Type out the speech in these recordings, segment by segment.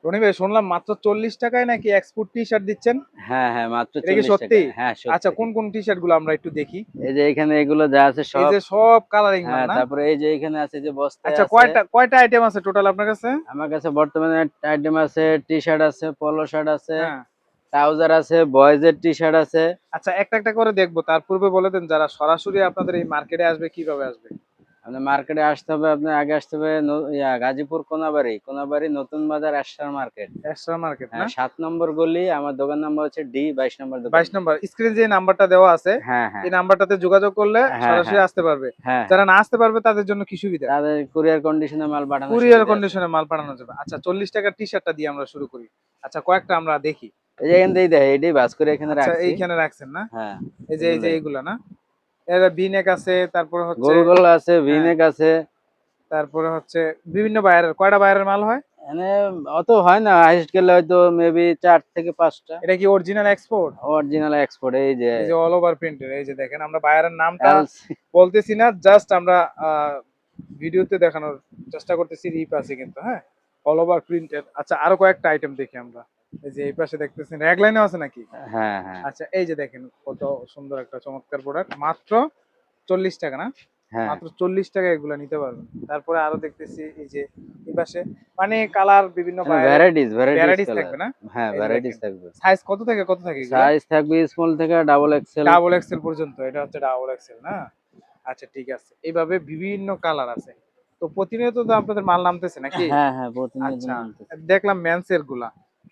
রনি ভাই শুনলাম মাত্র 40 টাকায় নাকি এক্সপোর্ট টি শার্ট দিচ্ছেন। হ্যাঁ হ্যাঁ, মাত্র এটা কি 40 টাকা। সত্যি? হ্যাঁ আচ্ছা, সত্যি। কোন কোন টি শার্ট গুলো আমরা একটু দেখি। এই যে এখানে এগুলো যা আছে এই সব। যে সব কালারিং মাল হ্যাঁ, না? তারপরে এই যে এখানে আছে, যে বস্তায় আচ্ছা, আছে। কয়টা কয়টা আইটেম আছে টোটাল আপনার কাছে? আমার কাছে বর্তমানে আইটেম আছে, টি শার্ট আছে, পলো শার্ট আছে, হ্যাঁ। ট্রাউজার আছে, বয়েজ এর টি শার্ট আছে। আচ্ছা, একটা একটা করে দেখবো, তার পূর্বে বলে দেন যারা সরাসরি আপনাদের এই মার্কেটে আসবে কিভাবে আসবে। আপনার মার্কেটে আসতে হবে, আপনার আগে আসতে হবে গাজীপুর কোনাবাড়ি, কোনাবাড়ি নতুন বাজার এশার মার্কেট। এক্সট্রা মার্কেট না? হ্যাঁ, 7 নম্বর গলি। আমার দোকান নাম্বার হচ্ছে ডি 22 নম্বর দোকান। 22 নম্বর স্ক্রিনে যে নাম্বারটা দেওয়া আছে, হ্যাঁ হ্যাঁ এই নাম্বারটাতে যোগাযোগ করলে হ্যাঁ সরাসরি হ্যাঁ আসতে পারবে। হ্যাঁ যারা হ্যাঁ। না আসতে পারবে তাদের জন্য কি সুবিধা? তাদের কুরিয়ার কন্ডিশনে মাল পাঠানোর কুরিয়ার সুবিধা আছে। কন্ডিশনে মাল পাঠানো যাবে। আচ্ছা, 40 টাকার টি শার্টটা দিয়ে আমরা শুরু করি। আচ্ছা, কয়েকটা আমরা দেখি। এই যে এখান থেকে দেখে এটাই বাস করে এখানে আচ্ছা, রাখছি। এইখানে রাখছেন না? হ্যাঁ, এই যে এগুলাই। এইগুলা না? এর ভি-নেক আছে, তারপরে হচ্ছে গোল গোল আছে, হ্যাঁ, ভিনেক আছে। তারপরে হচ্ছে বিভিন্ন বায়ারের কয়টা বায়ারের মাল হয়? মানে অত হয় না, হাইস্ট গেলে হয়তো মেবি 4 থেকে 5টা। এটা কি অরিজিনাল এক্সপোর্ট? Original export. এই যে এই যে অল ওভার প্রিন্টের, এই যে দেখেন আমরা বায়ারের নামটা এলসি। বলতেছি না, জাস্ট আমরা ভিডিওতে দেখানোর চেষ্টা করতেছি। রিপ আছে কিন্তু, হ্যাঁ, অল ওভার প্রিন্টেড। আচ্ছা, আরো কয়েকটা আইটেম দেখি আমরা। এই যে এই পাশে দেখতেছেন র্যাগলাইনও আছে নাকি? হ্যাঁ হ্যাঁ আচ্ছা, এই যে দেখেন কত সুন্দর একটা চমৎকার প্রোডাক্ট, মাত্র 40 টাকা না? হ্যাঁ। মাত্র 40 টাকা এগুলো নিতে পারবেন। তারপরে আরো দেখতেছি এই যে এই পাশে মানে কালার বিভিন্ন বায়ারের ভ্যারাইটিস ভ্যারাইটিস ভ্যারাইটিস কালার। থাকবে না? হ্যাঁ, এই যে ভ্যারাইটিস দেখেন থাকবে। সাইজ কত থেকে কত থাকে এগুলা? সাইজ থাকবে স্মল থেকে ডাবল এক্সেল। ডাবল এক্সেল পর্যন্ত। এটা হচ্ছে ডাবল এক্সেল না? আচ্ছা, ঠিক আছে। এইভাবে বিভিন্ন কালার আছে। তো প্রতিনিয়ত তো আপনাদের মাল নামতেছে নাকি? হ্যাঁ হ্যাঁ, প্রতিনিয়ত আচ্ছা, নামতেছে। দেখলাম মেন্স এর গুলা।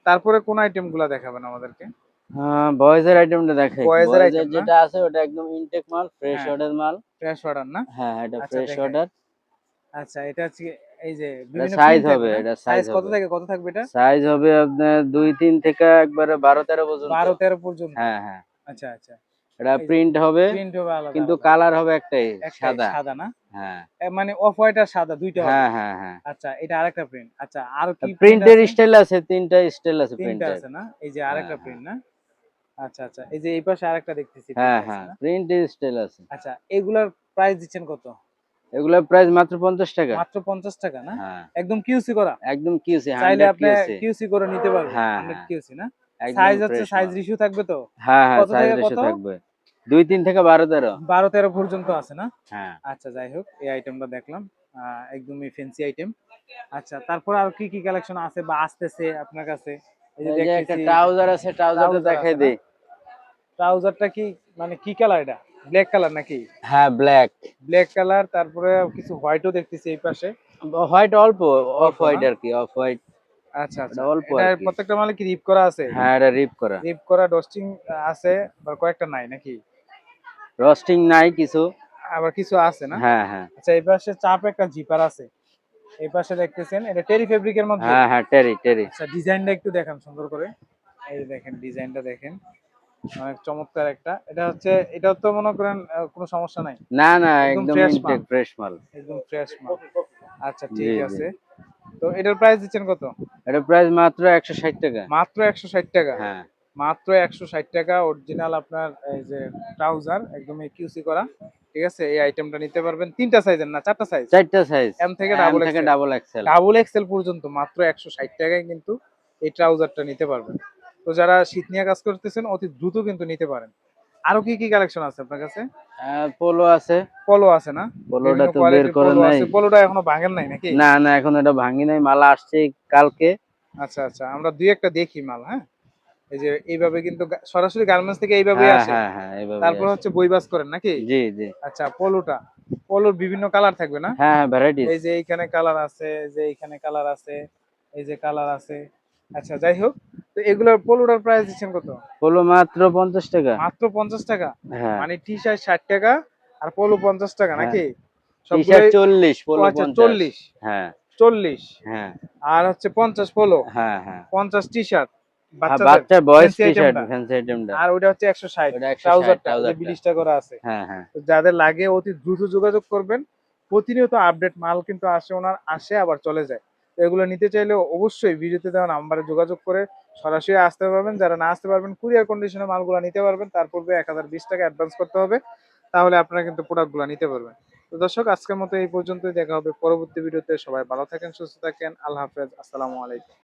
তারপরে কোন আইটেম গুলা দেখাবেন আমাদেরকে? হ্যাঁ, বয়েজ এর আইটেমটা দেখাই। বয়েজ এর বয়েজ এর আইটেম না? যেটা আছে ওটা একদম ইনটেক মাল, ফ্রেশ হ্যাঁ, অর্ডার মাল। ফ্রেশ অর্ডার না? হ্যাঁ, এটা আচ্ছা, ফ্রেশ দেখাই। অর্ডার। আচ্ছা, এটা হচ্ছে এই যে এটা বিভিন্ন সাইজ প্রিন্ট হবে, থাকবে না? এটা সাইজ সাইজ কত হবে। থেকে কত থাকবে এটা? সাইজ হবে আপনার 2-3 থেকে একবারে 12-13 পর্যন্ত। 12-13 পর্যন্ত। হ্যাঁ হ্যাঁ। আচ্ছা, আচ্ছা। এটা এই যে প্রিন্ট হবে, প্রিন্ট হবে আলাদা, কিন্তু আলাদা। কালার হবে একটাই, একটাই সাদা। সাদা না? হ্যাঁ মানে অফ হোয়াইট আর সাদা ২ টা হবে। হ্যাঁ হ্যাঁ হ্যাঁ। আচ্ছা, এটা আরেকটা প্রিন্ট। আচ্ছা, আর কি প্রিন্ট প্রিন্টের আছে? স্টাইল আছে, 3টা স্টাইল আছে ৩ টা প্রিন্টের। আছে না? এই যে হ্যাঁ আরেকটা হ্যাঁ প্রিন্ট না? আচ্ছা, আচ্ছা। এই যে এই পাশে আরেকটা দেখতেছি হ্যাঁ প্রিন্ট আছে হ্যাঁ, না? প্রিন্টের স্টাইল আছে। আচ্ছা, এগুলার প্রাইস দিচ্ছেন কত? এগুলোর প্রাইস মাত্র 50 টাকা। মাত্র ৫০ টাকা না? হ্যাঁ, একদম কিউসি করা? একদম কিউসি, চাইলে 100 আপনি কিউসি। কিউসি করে নিতে পারবেন। হ্যাঁ 100 হ্যাঁ, কিউসি না? একদম সাইজ হচ্ছে ফ্রেশ সাইজ মাল। রেশিও থাকবে তো? হ্যাঁ হ্যাঁ, কত সাইজ থেকে রেশিও কত? থাকবে 2-3 থেকে 12-13। 12-13 পর্যন্ত আছে না? হ্যাঁ। আচ্ছা, যাই হোক, এই আইটেমটা দেখলাম। একদমই ফ্যান্সি আইটেম। আচ্ছা, তারপর আর কি, কি কালেকশন আছে বা আসতেছে আপনার কাছে? এই যে এই যে একটা দেখতেছি ট্রাউজার আছে, ট্রাউজারটা ট্রাউজার দেখাই আছে না? দেই। ট্রাউজারটা কি মানে কি কালার এটা? ব্ল্যাক কালার নাকি? হ্যাঁ, ব্ল্যাক। ব্ল্যাক কালার, তারপরে কিছু হোয়াইটও দেখতেছি এই পাশে। হোয়াইট অল্প, অফ অল্প না? হোয়াইট আর কি, অফ হোয়াইট। আচ্ছা, এটা আচ্ছা। অল্প এটা আর কি। প্রত্যেকটা মালে কি রিপ করা আছে? হ্যাঁ, এটা রিপ করা। রিপ করা ডস্টিং আছে, আবার কয়েকটা নাই নাকি? রস্টিং নাই কিছু। আবার কিছু আছে না? হ্যাঁ হ্যাঁ আচ্ছা, এই পাশে চাপ একটা জিপার আছে। এই পাশে দেখতেছেন এটা টেরি ফেব্রিকের মধ্যে। হ্যাঁ হ্যাঁ, টেরি টেরি। আচ্ছা, ডিজাইনটা একটু দেখান সুন্দর করে। এই যে দেখেন ডিজাইনটা দেখেন। অনেক চমৎকার একটা। এটা হচ্ছে এটাও তো মনে করেন কোনো সমস্যা নাই। না না, একদম একদম ফ্রেশ মাল। ইনটেক ফ্রেশ মাল। একদম ফ্রেশ মাল। আচ্ছা, জি ঠিক জি। আছে। তো এটার প্রাইস দিচ্ছেন কত? এটা প্রাইস মাত্র 160 টাকা। মাত্র ১৬০ টাকা। হ্যাঁ। মাত্র ১৬০ টাকা অরিজিনাল আপনার এই যে ট্রাউজার একদমই কিউসি করা। ঠিক আছে? এই আইটেমটা নিতে পারবেন। ৩ টা সাইজের না ৪ টা সাইজ? 4টা সাইজ। এম থেকে এম ডাবল থেকে XL. Double XL. Double XL পর্যন্ত মাত্র ১৬০ টাকায় কিন্তু এই ট্রাউজারটা নিতে পারবেন। তো যারা শীত নিয়ে কাজ করতেছেন অতি দ্রুত কিন্তু নিতে পারেন। আরো কি, কি কালেকশন আছে আপনার কাছে? পোলো আছে। পলো আছে না? পোলোটা বিভিন্ন তো বের কোয়ালিটির করে পলো নাই। আছে। পলোটা এখনো ভাঙেন নাই নাকি? না না, এখন এটা ভাঙি নাই, মালা আসছে কালকে। আচ্ছা, আচ্ছা। আমরা ২ একটা দেখি মাল, হ্যাঁ? এই যে এইভাবে কিন্তু সরাসরি গার্মেন্টস থেকে এইভাবেই হ্যাঁ আসে। হ্যাঁ হ্যাঁ, এইভাবে তারপর আসে। হচ্ছে বইবাস করেন নাকি? জি জি। আচ্ছা, পলোটা। পলোর বিভিন্ন কালার থাকবে না? হ্যাঁ হ্যাঁ, ভ্যারাইটিস। এই যে এইখানে কালার আছে, এই যে এইখানে কালার আছে, এই যে কালার আছে। আচ্ছা, যাই হোক। তো এগুলোর পলোটার প্রাইস দিচ্ছেন কত? পোলো মাত্র 50 টাকা। মাত্র ৫০ টাকা? হ্যাঁ মানে টি শার্ট ৬০ টাকা আর পলো ৫০ টাকা হ্যাঁ। নাকি? টি শার্ট সবগুলোই 40, ও পোলো আচ্ছা, 50। ৪০, হ্যাঁ ৪০ হ্যাঁ আর হচ্ছে ৫০ পলো, হ্যাঁ হ্যাঁ। ৫০ টি শার্ট হ্যাঁ, বাচ্চাদের বাচ্চার বয়েজ ফ্যান্সি টি শার্ট, আইটেমটা। ফ্যান্সি আইটেমটা। আর ওইটা হচ্ছে ১৬০ ওটা 160 ট্রাউজারটা, ওই যে ট্রাউজারটা। বিলিশটা করা আছে। হ্যাঁ হ্যাঁ। তো যাদের লাগে অতি দ্রুত যোগাযোগ করবেন। প্রতিনিয়ত আপডেট মাল কিন্তু আসে, ওনার আসে আবার চলে যায়। তো এগুলো নিতে চাইলে অবশ্যই ভিডিওতে দেওয়া নাম্বারে যোগাযোগ করে সরাসরি আসতে পারবেন। যারা না আসতে পারবেন কুরিয়ার কন্ডিশনে মালগুলো নিতে পারবেন। তার পূর্বে ১০২০ টাকা অ্যাডভান্স করতে হবে। তাহলে আপনারা কিন্তু প্রোডাক্টগুলো নিতে পারবেন। তো দর্শক, আজকের মতো এই পর্যন্তই। দেখা হবে পরবর্তী ভিডিওতে। সবাই ভালো থাকেন, সুস্থ থাকেন। আল্লাহ হাফেজ। আসসালামু আলাইকুম।